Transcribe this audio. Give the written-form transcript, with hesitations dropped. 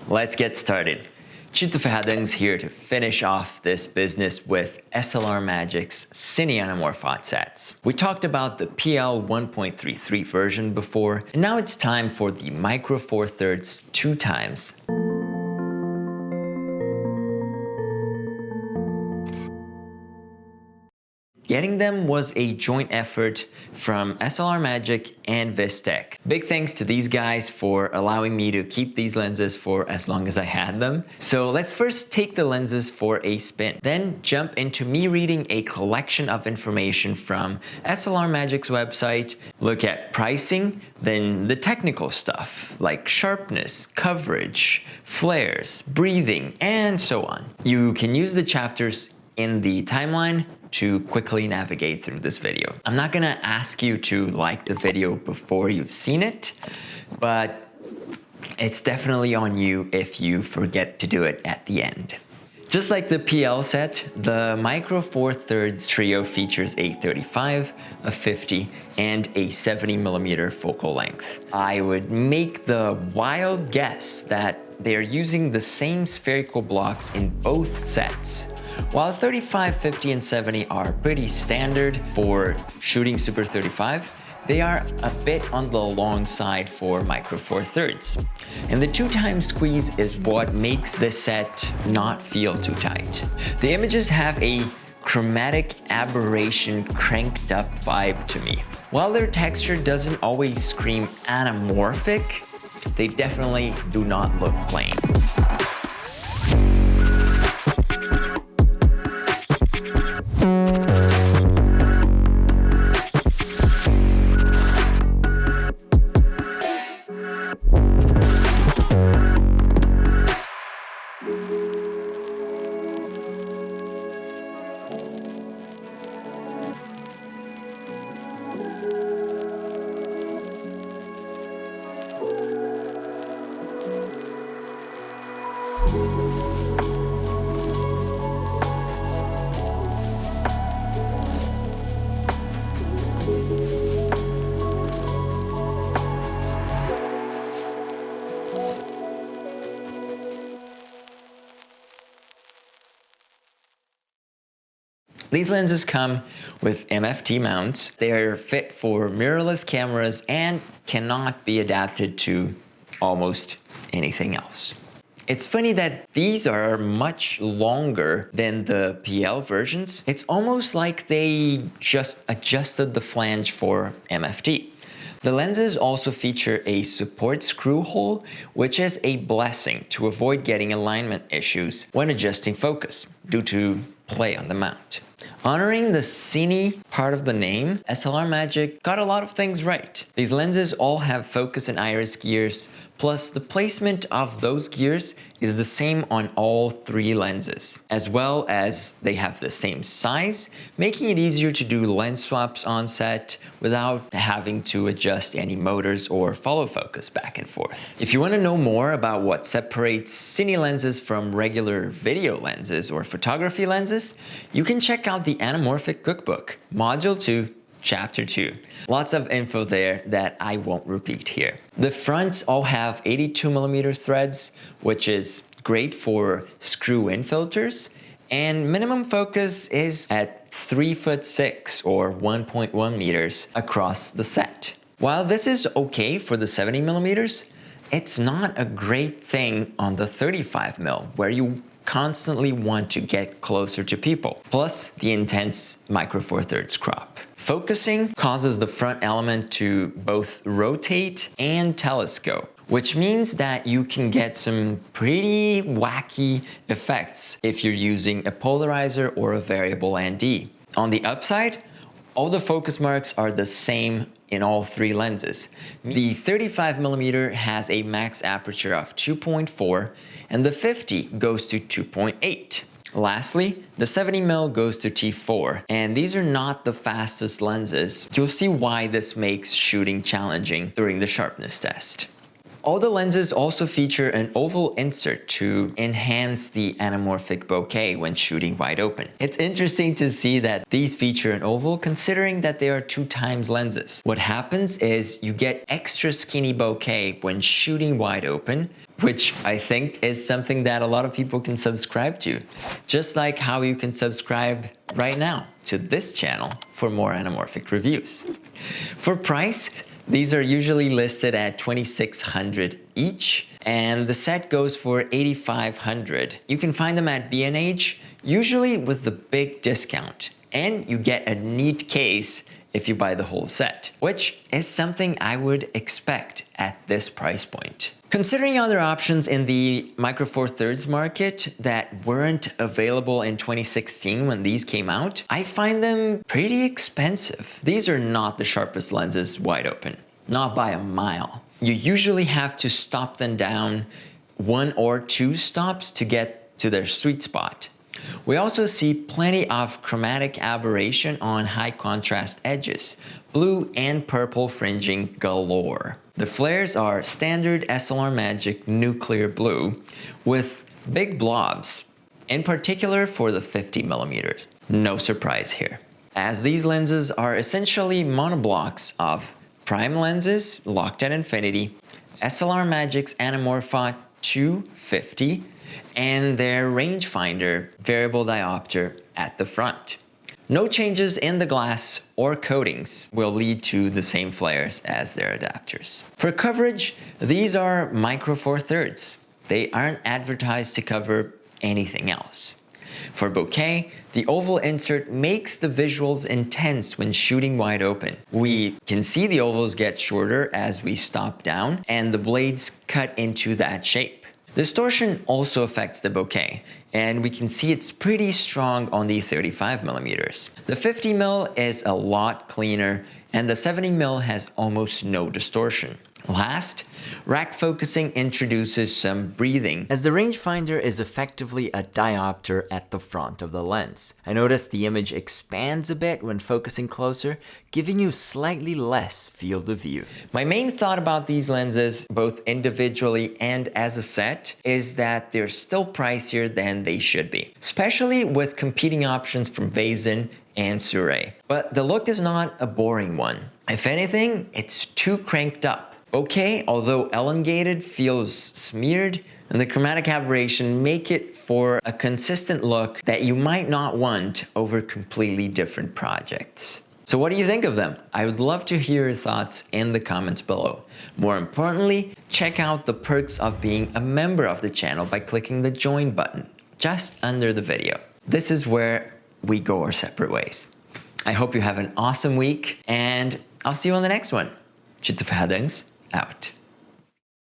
Let's get started. Chitufadeng's here to finish off this business with SLR Magic's CINE Anamorphot sets. We talked about the PL 1.33 version before, and now it's time for the Micro Four Thirds 2 times. Getting them was a joint effort from SLR Magic and Vistek. Big thanks to these guys for allowing me to keep these lenses for as long as I had them. So let's first take the lenses for a spin, then jump into me reading a collection of information from SLR Magic's website, look at pricing, then the technical stuff like sharpness, coverage, flares, breathing, and so on. You can use the chapters in the timeline to quickly navigate through this video. I'm not gonna ask you to like the video before you've seen it, but it's definitely on you if you forget to do it at the end. Just like the PL set, the Micro Four Thirds trio features a 35, a 50, and a 70mm focal length. I would make the wild guess that they're using the same spherical blocks in both sets. While 35, 50, and 70 are pretty standard for shooting Super 35, they are a bit on the long side for Micro Four Thirds. And the 2 times squeeze is what makes this set not feel too tight. The images have a chromatic aberration cranked up vibe to me. While their texture doesn't always scream anamorphic, they definitely do not look plain. These lenses come with MFT mounts. They are fit for mirrorless cameras and cannot be adapted to almost anything else. It's funny that these are much longer than the PL versions. It's almost like they just adjusted the flange for MFT. The lenses also feature a support screw hole, which is a blessing to avoid getting alignment issues when adjusting focus due to play on the mount. Honoring the CINE part of the name, SLR Magic got a lot of things right. These lenses all have focus and iris gears, plus the placement of those gears is the same on all 3 lenses, as well as they have the same size, making it easier to do lens swaps on set without having to adjust any motors or follow focus back and forth. If you want to know more about what separates CINE lenses from regular video lenses or photography lenses, you can check out the Anamorphic Cookbook, Module 2, Chapter 2. Lots of info there that I won't repeat here. The fronts all have 82mm threads, which is great for screw-in filters, and minimum focus is at 3'6" or 1.1 meters across the set. While this is okay for the 70mm, it's not a great thing on the 35mm, where you constantly want to get closer to people, plus the intense Micro Four Thirds crop. Focusing causes the front element to both rotate and telescope, which means that you can get some pretty wacky effects if you're using a polarizer or a variable ND. On the upside, all the focus marks are the same in all 3 lenses. The 35mm has a max aperture of 2.4 and the 50 goes to 2.8. Lastly, the 70mm goes to t4, and these are not the fastest lenses. You'll see why this makes shooting challenging during the sharpness test. All the lenses also feature an oval insert to enhance the anamorphic bokeh when shooting wide open. It's interesting to see that these feature an oval considering that they are 2 times lenses. What happens is you get extra skinny bokeh when shooting wide open which I think is something that a lot of people can subscribe to. Just like how you can subscribe right now to this channel for more anamorphic reviews. For price, these are usually listed at $2,600 each, and the set goes for $8,500. You can find them at B&H, usually with the big discount, and you get a neat case if you buy the whole set, which is something I would expect at this price point. Considering other options in the Micro Four Thirds market that weren't available in 2016 when these came out, I find them pretty expensive. These are not the sharpest lenses wide open, not by a mile. You usually have to stop them down 1 or 2 stops to get to their sweet spot. We also see plenty of chromatic aberration on high contrast edges, blue and purple fringing galore. The flares are standard SLR Magic nuclear blue with big blobs, in particular for the 50mm. No surprise here, as these lenses are essentially monoblocks of prime lenses locked at infinity, SLR Magic's Anamorphot 250, and their rangefinder variable diopter at the front. No changes in the glass or coatings will lead to the same flares as their adapters. For coverage, these are Micro Four Thirds. They aren't advertised to cover anything else. For bokeh, the oval insert makes the visuals intense when shooting wide open. We can see the ovals get shorter as we stop down, and the blades cut into that shape. Distortion also affects the bokeh, and we can see it's pretty strong on the 35mm. The 50mm is a lot cleaner, and the 70mm has almost no distortion. Last, rack focusing introduces some breathing, as the rangefinder is effectively a diopter at the front of the lens. I noticed the image expands a bit when focusing closer, giving you slightly less field of view. My main thought about these lenses, both individually and as a set, is that they're still pricier than they should be, especially with competing options from Vazen and Sirui. But the look is not a boring one. If anything, it's too cranked up. Bokeh, although elongated, feels smeared, and the chromatic aberration make it for a consistent look that you might not want over completely different projects. So what do you think of them? I would love to hear your thoughts in the comments below. More importantly, check out the perks of being a member of the channel by clicking the join button just under the video. This is where we go our separate ways. I hope you have an awesome week, and I'll see you on the next one. Out.